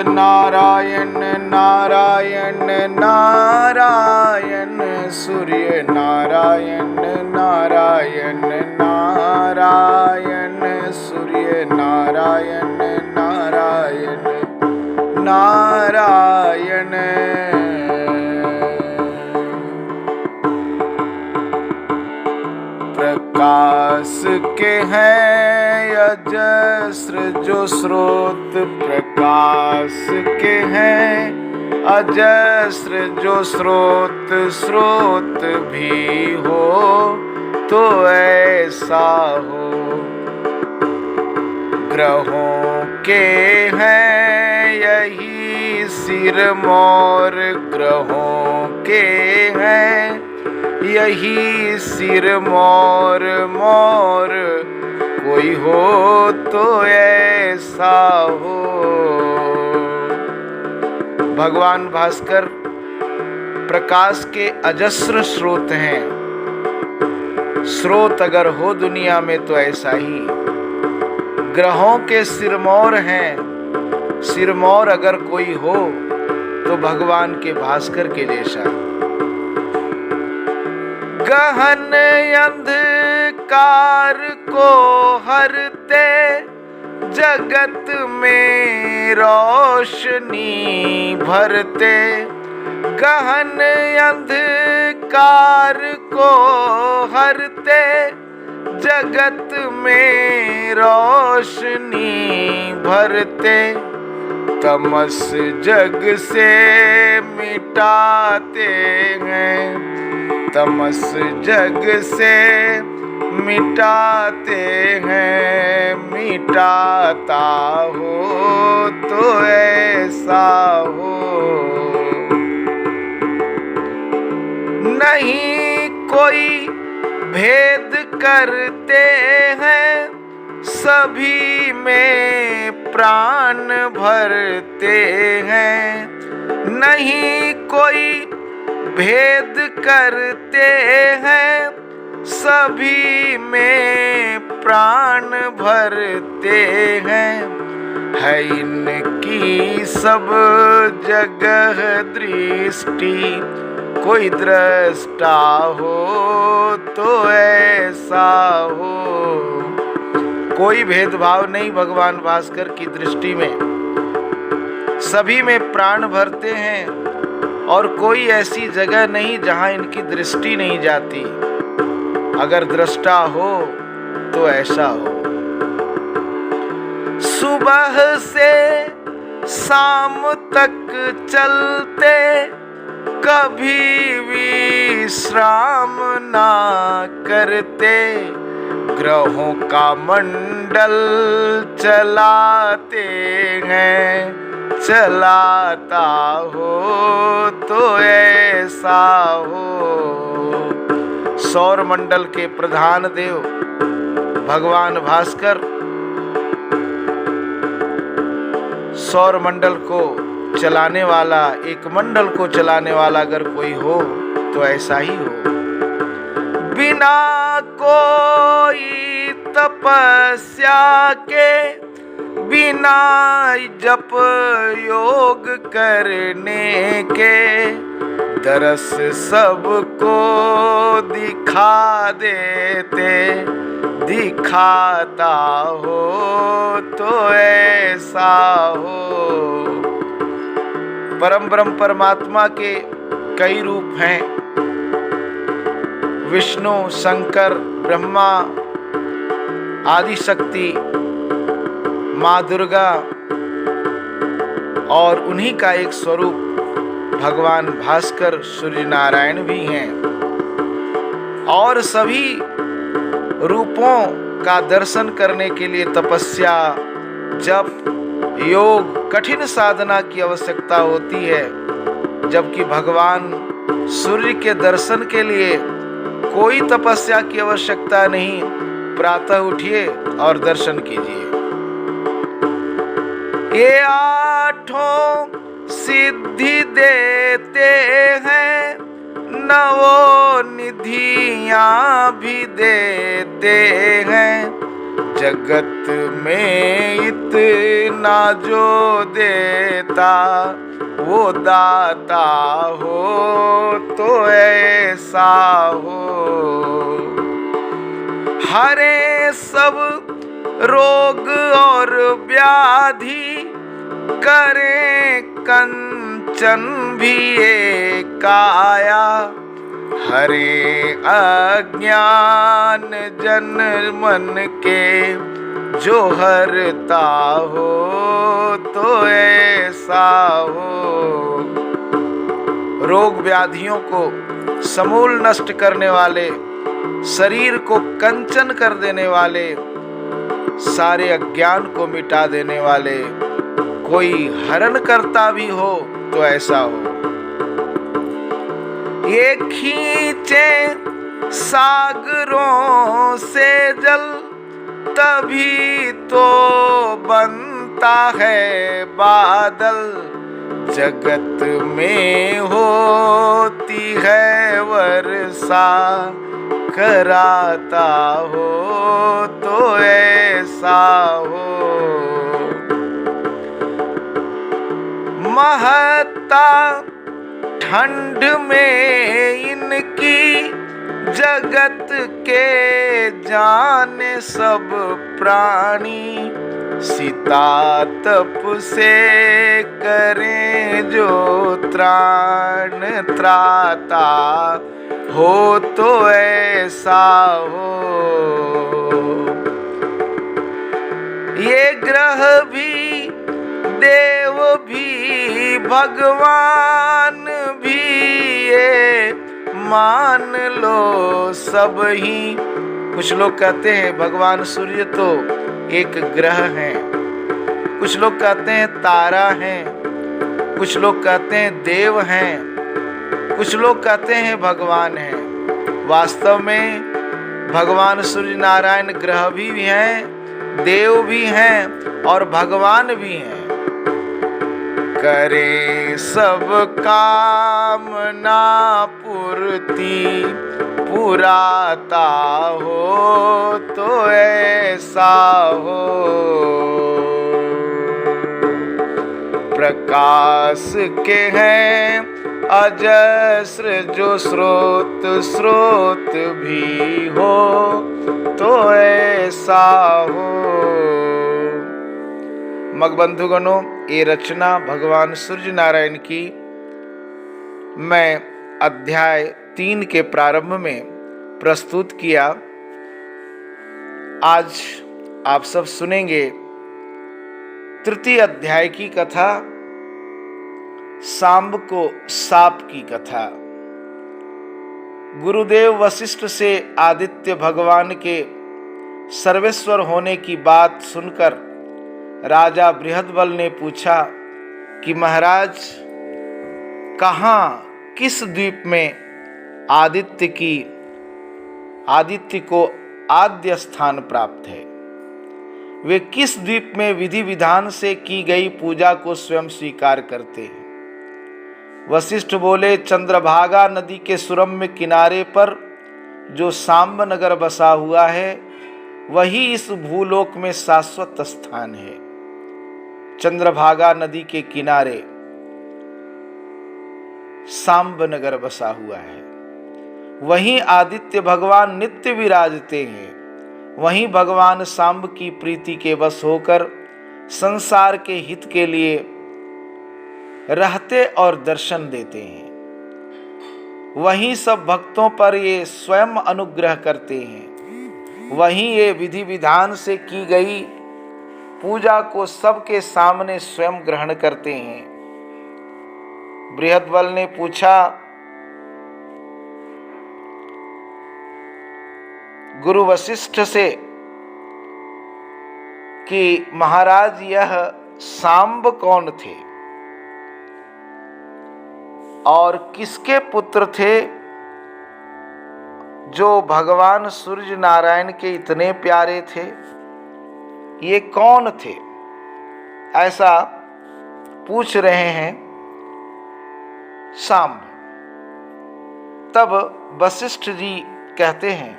नारायण नारायण नारायण, सूर्य नारायण नारायण नारायण, सूर्य नारायण नारायण नारायण। प्रकाश के हैं अजस्र जो स्रोत, प्रकाश के हैं अजस्र जो स्रोत, स्रोत भी हो तो ऐसा हो। ग्रहों के हैं यही सिरमौर, ग्रहों के हैं यही सिरमौर, मौर कोई हो तो ऐसा हो। भगवान भास्कर प्रकाश के अजस्र स्रोत हैं। स्रोत अगर हो दुनिया में तो ऐसा ही। ग्रहों के सिरमौर हैं, सिरमौर अगर कोई हो तो भगवान के भास्कर के जैसा। गहन अंधकार को हरते जगत में रोशनी भरते, गहन अंधकार को हरते जगत में रोशनी भरते, तमस जग से मिटाते हैं, तमस जग से मिटाते हैं। मिटाता हो तो ऐसा हो। नहीं कोई भेद करते हैं, सभी में प्राण भरते हैं। नहीं कोई भेद करते हैं, सभी में प्राण भरते हैं। है इनकी सब जगह दृष्टि, कोई दृष्टा हो तो ऐसा हो। कोई भेदभाव नहीं भगवान भास्कर की दृष्टि में, सभी में प्राण भरते हैं और कोई ऐसी जगह नहीं जहां इनकी दृष्टि नहीं जाती। अगर दृष्टा हो तो ऐसा हो। सुबह से शाम तक चलते, कभी विश्राम ना करते, ग्रहों का मंडल चलाते हैं। चलाता हो तो ऐसा हो। सौर मंडल के प्रधान देव भगवान भास्कर, सौर मंडल को चलाने वाला, एक मंडल को चलाने वाला अगर कोई हो तो ऐसा ही हो। बिना कोई तपस्या के, बिना जप योग करने के, दरस सबको दिखा देते। दिखाता हो तो ऐसा हो। परम ब्रह्म परमात्मा के कई रूप हैं। विष्णु, शंकर, ब्रह्मा, आदि शक्ति, माँ दुर्गा, और उन्हीं का एक स्वरूप भगवान भास्कर सूर्य नारायण भी हैं। और सभी रूपों का दर्शन करने के लिए तपस्या, जप, योग, कठिन साधना की आवश्यकता होती है, जबकि भगवान सूर्य के दर्शन के लिए कोई तपस्या की आवश्यकता नहीं। प्रातः उठिए और दर्शन कीजिए। ये आठों सिद्धि देते हैं, नवो निधियां भी देते हैं। जगत में इतना जो देता वो दाता हो तो ऐसा हो। हरे सब रोग और व्याधि करे कंचन भी ये काया। हरे अज्ञान जन मन के जो हरता हो तो ऐसा हो। रोग व्याधियों को समूल नष्ट करने वाले, शरीर को कंचन कर देने वाले, सारे अज्ञान को मिटा देने वाले कोई हरण करता भी हो तो ऐसा हो। ये खींचे सागरों से जल तभी तो बनता है बादल। जगत में होती है वर्षा कराता हो तो ऐसा हो। महता ठंड में इनकी जगत के जाने सब प्राणी। सीता तप से करें जो त्राण त्राता हो तो ऐसा हो। ये ग्रह भी देव भी भगवान भी ये मान लो सब ही। कुछ लोग कहते हैं भगवान सूर्य तो एक ग्रह है, कुछ लोग कहते हैं तारा है, कुछ लोग कहते हैं देव हैं, कुछ लोग कहते हैं भगवान हैं। वास्तव में भगवान सूर्य नारायण ग्रह भी हैं, देव भी हैं और भगवान भी हैं। करे सब कामना पूर्ति पुराता हो तो ऐसा हो। प्रकाश के हैं अजस्र जो स्रोत स्रोत भी हो तो ऐसा हो। मगबंधुगणों, ये रचना भगवान सूर्य नारायण की मैं अध्याय 3 के प्रारंभ में प्रस्तुत किया। आज आप सब सुनेंगे तृतीय अध्याय की कथा, सांब को साप की कथा। गुरुदेव वशिष्ठ से आदित्य भगवान के सर्वेश्वर होने की बात सुनकर राजा बृहदबल ने पूछा कि महाराज, कहाँ किस द्वीप में आदित्य को आद्य स्थान प्राप्त है? वे किस द्वीप में विधि विधान से की गई पूजा को स्वयं स्वीकार करते हैं? वशिष्ठ बोले, चंद्रभागा नदी के सुरम्य किनारे पर जो सांब नगर बसा हुआ है वही इस भूलोक में शाश्वत स्थान है। चंद्रभागा नदी के किनारे सांब नगर बसा हुआ है, वहीं आदित्य भगवान नित्य विराजते हैं। वहीं भगवान सांब की प्रीति के वश होकर संसार के हित के लिए रहते और दर्शन देते हैं। वहीं सब भक्तों पर ये स्वयं अनुग्रह करते हैं। वहीं ये विधि विधान से की गई पूजा को सबके सामने स्वयं ग्रहण करते हैं। बृहदबल ने पूछा, गुरु वशिष्ठ से कि महाराज, यह सांब कौन थे और किसके पुत्र थे जो भगवान सूर्य नारायण के इतने प्यारे थे? ये कौन थे? ऐसा पूछ रहे हैं सांब। तब वशिष्ठ जी कहते हैं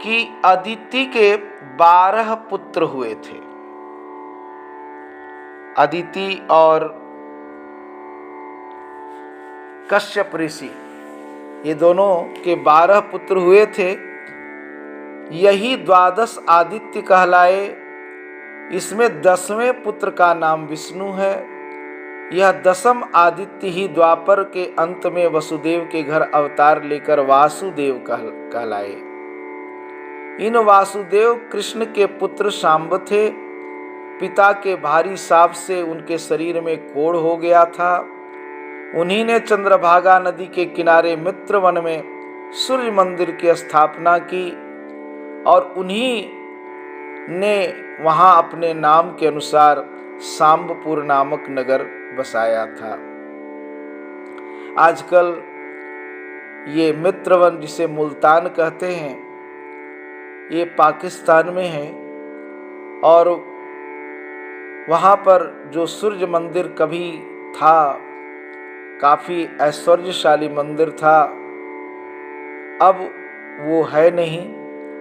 कि अदिति के 12 पुत्र हुए थे। अदिति और कश्यप ऋषि, ये दोनों के 12 पुत्र हुए थे। यही 12 आदित्य कहलाए। इसमें 10वें पुत्र का नाम विष्णु है। यह 10म आदित्य ही द्वापर के अंत में वसुदेव के घर अवतार लेकर वासुदेव कहलाए। इन वासुदेव कृष्ण के पुत्र शांब थे। पिता के भारी शाप से उनके शरीर में कोढ़ हो गया था। उन्हीं ने चंद्रभागा नदी के किनारे मित्रवन में सूर्य मंदिर की स्थापना की और उन्हीं ने वहां अपने नाम के अनुसार सांबपुर नामक नगर बसाया था। आजकल ये मित्रवन, जिसे मुल्तान कहते हैं, ये पाकिस्तान में है। और वहाँ पर जो सूर्य मंदिर कभी था, काफ़ी ऐश्वर्यशाली मंदिर था, अब वो है नहीं,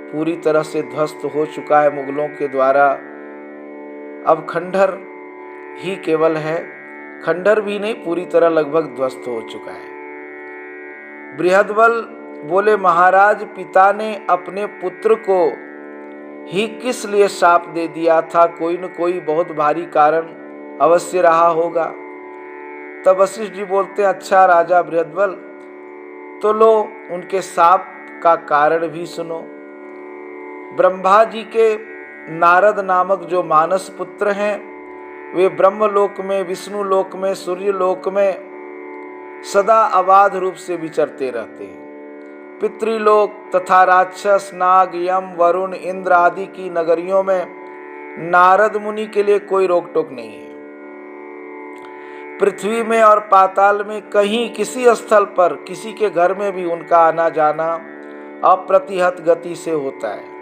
पूरी तरह से ध्वस्त हो चुका है मुगलों के द्वारा। अब खंडहर ही केवल है, खंडहर भी नहीं, पूरी तरह लगभग ध्वस्त हो चुका है। बृहदबल बोले, महाराज, पिता ने अपने पुत्र को ही किस लिए शाप दे दिया था? कोई न कोई बहुत भारी कारण अवश्य रहा होगा। तब वशिष्ठ जी बोलते, अच्छा राजा बृहदबल, तो लो उनके शाप का कारण भी सुनो। ब्रह्मा जी के नारद नामक जो मानस पुत्र हैं, वे ब्रह्मलोक में, विष्णु लोक में, सूर्य लोक में सदा अबाध रूप से विचरते रहते हैं। पितृलोक तथा राक्षस, नाग, यम, वरुण, इंद्र आदि की नगरियों में नारद मुनि के लिए कोई रोक टोक नहीं है। पृथ्वी में और पाताल में कहीं किसी स्थल पर किसी के घर में भी उनका आना जाना अप्रतिहत गति से होता है।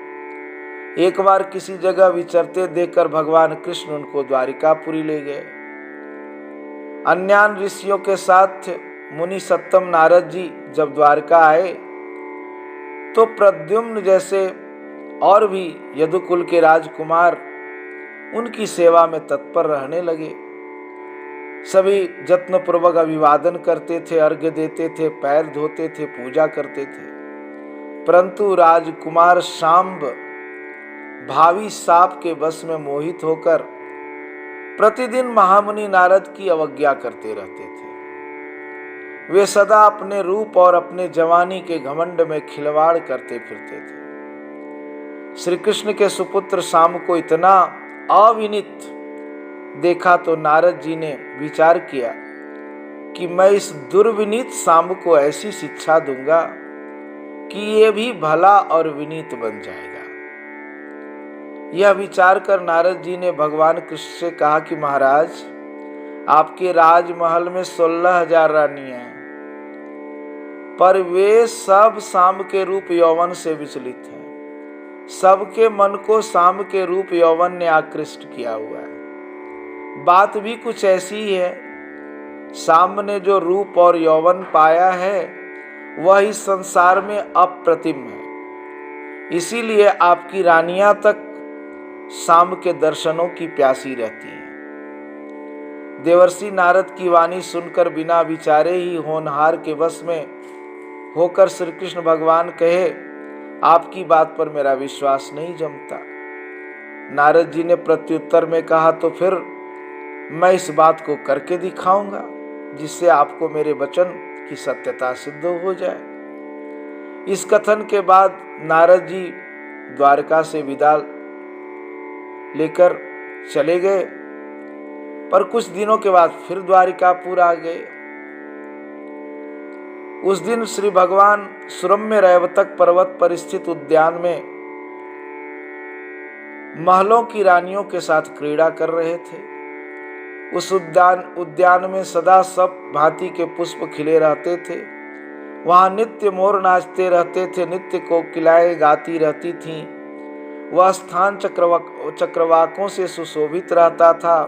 एक बार किसी जगह विचरते देखकर भगवान कृष्ण उनको द्वारिकापुरी ले गए। अन्यान ऋषियों के साथ मुनि सत्तम नारद जी जब द्वारका आए तो प्रद्युम्न जैसे और भी यदुकुल के राजकुमार उनकी सेवा में तत्पर रहने लगे। सभी जत्न पूर्वक अभिवादन करते थे, अर्घ्य देते थे, पैर धोते थे, पूजा करते थे। परंतु राजकुमार शांब भावी साप के वश में मोहित होकर प्रतिदिन महामुनि नारद की अवज्ञा करते रहते थे। वे सदा अपने रूप और अपने जवानी के घमंड में खिलवाड़ करते फिरते थे। श्री कृष्ण के सुपुत्र शाम को इतना अविनीत देखा तो नारद जी ने विचार किया कि मैं इस दुर्विनीत शाम को ऐसी शिक्षा दूंगा कि ये भी भला और विनीत बन जाएगा। यह विचार कर नारद जी ने भगवान कृष्ण से कहा कि महाराज, आपके राजमहल में 16,000 रानियां हैं, पर वे सब शाम के रूप यौवन से विचलित हैं। सबके मन को शाम के रूप यौवन ने आकृष्ट किया हुआ है। बात भी कुछ ऐसी ही है, शाम ने जो रूप और यौवन पाया है वह इस संसार में अप्रतिम है। इसीलिए आपकी रानियां तक शाम के दर्शनों की प्यासी रहती हैं। देवर्षि नारद की वाणी सुनकर बिना विचारे ही होनहार के वश में होकर श्री कृष्ण भगवान कहे, आपकी बात पर मेरा विश्वास नहीं जमता। नारद जी ने प्रत्युत्तर में कहा, तो फिर मैं इस बात को करके दिखाऊंगा जिससे आपको मेरे वचन की सत्यता सिद्ध हो जाए। इस कथन के बाद नारद जी द्वारका से विदा लेकर चले गए, पर कुछ दिनों के बाद फिर द्वारिकापुर आ गए। उस दिन श्री भगवान सुरम्य रैवतक पर्वत पर स्थित उद्यान में महलों की रानियों के साथ क्रीड़ा कर रहे थे। उस उद्यान में सदा सब भांति के पुष्प खिले रहते थे। वहां नित्य मोर नाचते रहते थे, नित्य कोकिलाएं गाती रहती थीं। वह स्थान चक्रवाकों से सुशोभित रहता था।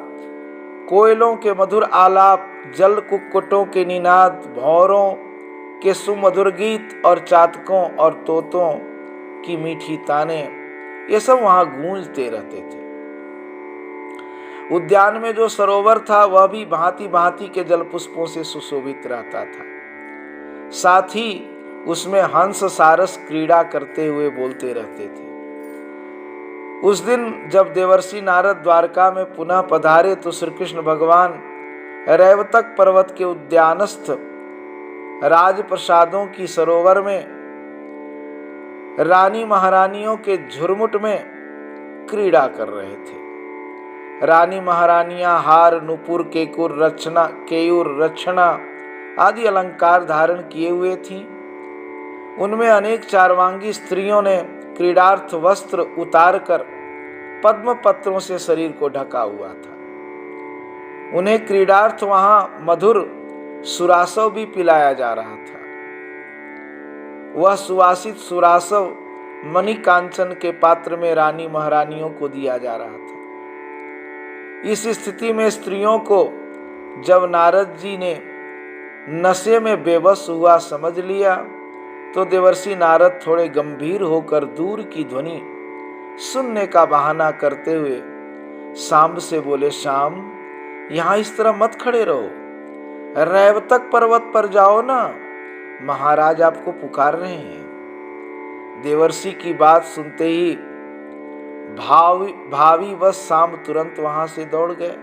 कोयलों के मधुर आलाप, जल कुक्कुटों के निनाद, भौरों के सुमधुर गीत और चातकों और तोतों की मीठी ताने, ये सब वहां गूंजते रहते थे। उद्यान में जो सरोवर था वह भी भांति भांति के जल पुष्पों से सुशोभित रहता था। साथ ही उसमें हंस सारस क्रीड़ा करते हुए बोलते रहते थे। उस दिन जब देवर्षि नारद द्वारका में पुनः पधारे तो श्री कृष्ण भगवान रैवतक पर्वत के उद्यानस्थ राजप्रसादों की सरोवर में रानी महारानियों के झुरमुट में क्रीड़ा कर रहे थे। रानी महारानियां हार, नुपुर, केयूर, रक्षणा आदि अलंकार धारण किए हुए थीं। उनमें अनेक चारवांगी स्त्रियों ने क्रीडार्थ वस्त्र उतारकर पद्म पत्रों से शरीर को ढका हुआ था। उन्हें क्रीडार्थ वहां मधुर सुरासव भी पिलाया जा रहा था। वह सुवासित सुरासव मणि कांचन के पात्र में रानी महारानियों को दिया जा रहा था। इस स्थिति में स्त्रियों को जब नारद जी ने नशे में बेबस हुआ समझ लिया तो देवर्षि नारद थोड़े गंभीर होकर दूर की ध्वनि सुनने का बहाना करते हुए सांब से बोले, शाम, यहां इस तरह मत खड़े रहो, रैवतक पर्वत पर जाओ ना, महाराज आपको पुकार रहे हैं। देवर्षि की बात सुनते ही भावी वश शाम तुरंत वहां से दौड़ गए।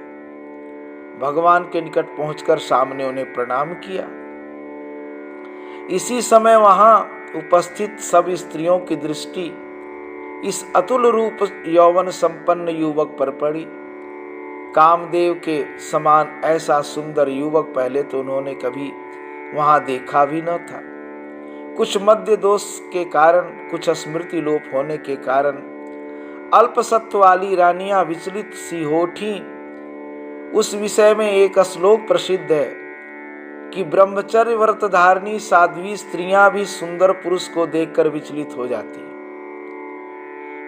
भगवान के निकट पहुंचकर शाम ने उन्हें प्रणाम किया। इसी समय वहां उपस्थित सब स्त्रियों की दृष्टि इस अतुल रूप यौवन संपन्न युवक पर पड़ी। कामदेव के समान ऐसा सुंदर युवक पहले तो उन्होंने कभी वहां देखा भी न था। कुछ मध्य दोष के कारण, कुछ स्मृति लोप होने के कारण अल्प सत्व वाली रानियां विचलित सी हो उठी। उस विषय में एक श्लोक प्रसिद्ध है कि ब्रह्मचर्य व्रत धारणी साध्वी स्त्रियां भी सुंदर पुरुष को देखकर विचलित हो जाती हैं।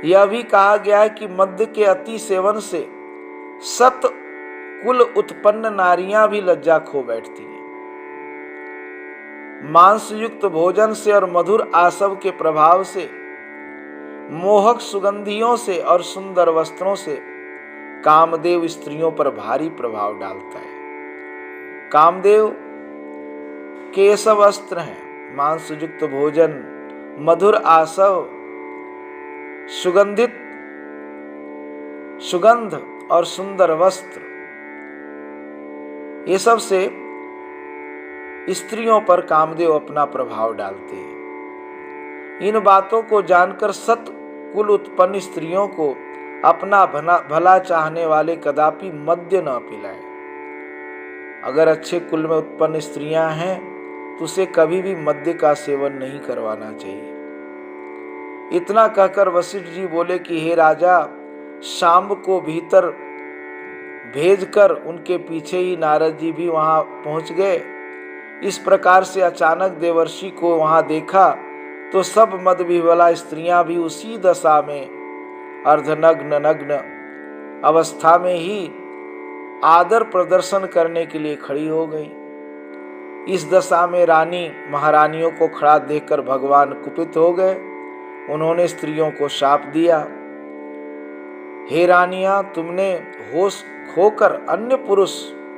यह भी कहा गया है कि मद्य के अति सेवन से सत कुल उत्पन्न नारियां भी लज्जा खो बैठती हैं। मांस युक्त भोजन से और मधुर आसव के प्रभाव से, मोहक सुगंधियों से और सुंदर वस्त्रों से कामदेव स्त्रियों पर भारी प्रभाव डालता है। कामदेव के ये सब वस्त्र हैं, मांस युक्त भोजन, मधुर आसव, सुगंध और सुंदर वस्त्र, ये सब से स्त्रियों पर कामदेव अपना प्रभाव डालते हैं। इन बातों को जानकर सत कुल उत्पन्न स्त्रियों को अपना भला चाहने वाले कदापि मद्य न पिलाए। अगर अच्छे कुल में उत्पन्न स्त्रियां हैं तो उसे कभी भी मद्य का सेवन नहीं करवाना चाहिए। इतना कहकर वशिष्ठ जी बोले कि हे राजा, शाम को भीतर भेजकर उनके पीछे ही नारद जी भी वहां पहुंच गए। इस प्रकार से अचानक देवर्षि को वहां देखा तो सब मद विह्वला स्त्रियां भी उसी दशा में नग्न अवस्था में ही आदर प्रदर्शन करने के लिए खड़ी हो गई। इस दशा में रानी महारानियों को खड़ा देखकर भगवान कुपित हो गए। उन्होंने स्त्रियों को शाप दिया, हे रानियां, तुमने होश खोकर अन्य पुरुष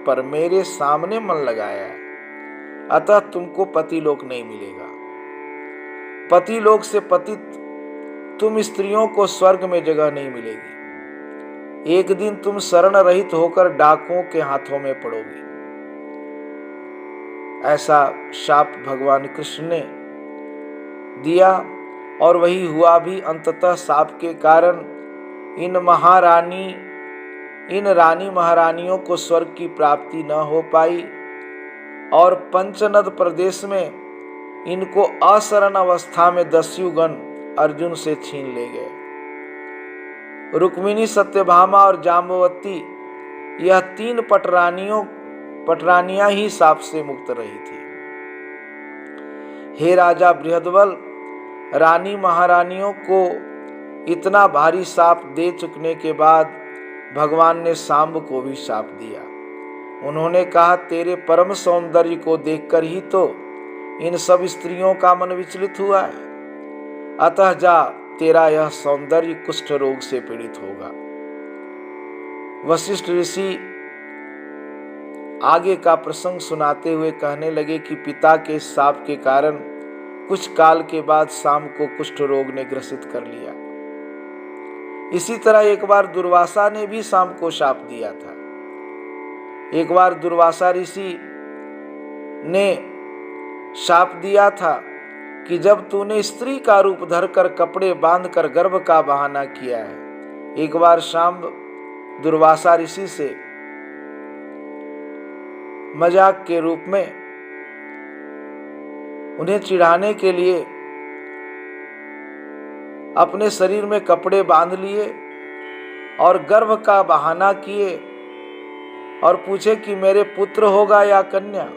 पर मेरे सामने मन लगाया है, अतः तुमको पतिलोक नहीं मिलेगा। पतिलोक से पतित तुम स्त्रियों को स्वर्ग में जगह नहीं मिलेगी। एक दिन तुम शरण रहित होकर डाकुओं के हाथों में पड़ोगी। ऐसा शाप भगवान कृष्ण ने दिया और वही हुआ भी। अंततः शाप के कारण इन रानी महारानियों को स्वर्ग की प्राप्ति न हो पाई और पंचनद प्रदेश में इनको अशरण अवस्था में दस्युगण अर्जुन से छीन ले गए। रुक्मिणी, सत्यभामा और जाम्बवती, यह तीन पटरानियां ही शाप से मुक्त रही थी। हे राजा बृहद्बल, रानी महारानियों को इतना भारी शाप दे चुकने के बाद भगवान ने सांब को भी शाप दिया। उन्होंने कहा, तेरे परम सौंदर्य को देखकर ही तो इन सब स्त्रियों का मन विचलित हुआ है। अतः जा, तेरा यह सौंदर्य कुष्ठ रोग से पीड़ित होगा। वशिष्ठ ऋषि आगे का प्रसंग सुनाते हुए कहने लगे कि पिता के शाप के कारण कुछ काल के बाद शाम को कुष्ठ रोग ने ग्रसित कर लिया। इसी तरह एक बार दुर्वासा ने भी शाम को शाप दिया था। एक बार दुर्वासा ऋषि ने शाप दिया था कि जब तूने स्त्री का रूप धरकर कपड़े बांधकर गर्भ का बहाना किया है। एक बार शाम दुर्वासा ऋषि से मजाक के रूप में उन्हें चिढ़ाने के लिए अपने शरीर में कपड़े बांध लिए और गर्भ का बहाना किए और पूछे कि मेरे पुत्र होगा या कन्या।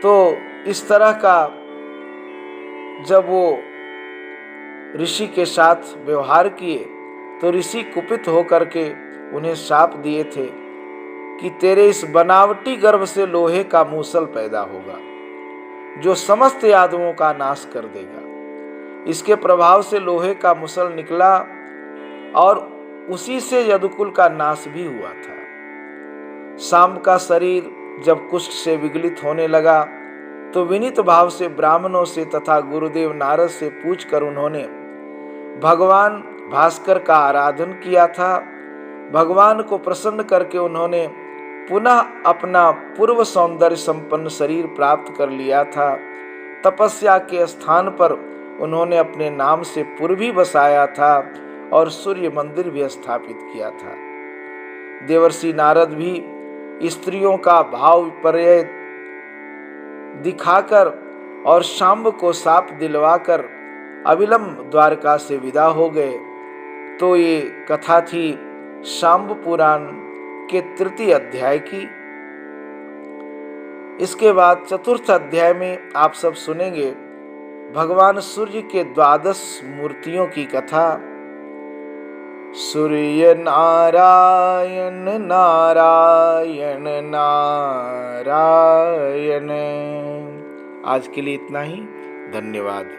तो इस तरह का जब वो ऋषि के साथ व्यवहार किए तो ऋषि कुपित होकर के उन्हें शाप दिए थे कि तेरे इस बनावटी गर्भ से लोहे का मूसल पैदा होगा जो समस्त यादवों का नाश कर देगा। इसके प्रभाव से लोहे का मूसल निकला और उसी से यदुकुल का नाश भी हुआ था। शाम का शरीर जब कुष्ठ से विगलित होने लगा तो विनीत भाव से ब्राह्मणों से तथा गुरुदेव नारद से पूछकर उन्होंने भगवान भास्कर का आराधन किया था। भगवान को प्रसन्न करके उन्होंने पुनः अपना पूर्व सौंदर्य संपन्न शरीर प्राप्त कर लिया था। तपस्या के स्थान पर उन्होंने अपने नाम से पुरभी बसाया था और सूर्य मंदिर भी स्थापित किया था। देवर्षि नारद भी स्त्रियों का भाव विपर्य दिखाकर और शाम्ब को शाप दिलवाकर अविलंब द्वारका से विदा हो गए। तो ये कथा थी शाम्ब पुराण के 3 अध्याय की। इसके बाद 4th अध्याय में आप सब सुनेंगे भगवान सूर्य के 12 मूर्तियों की कथा। सूर्य नारायण नारायण नारायण। आज के लिए इतना ही। धन्यवाद।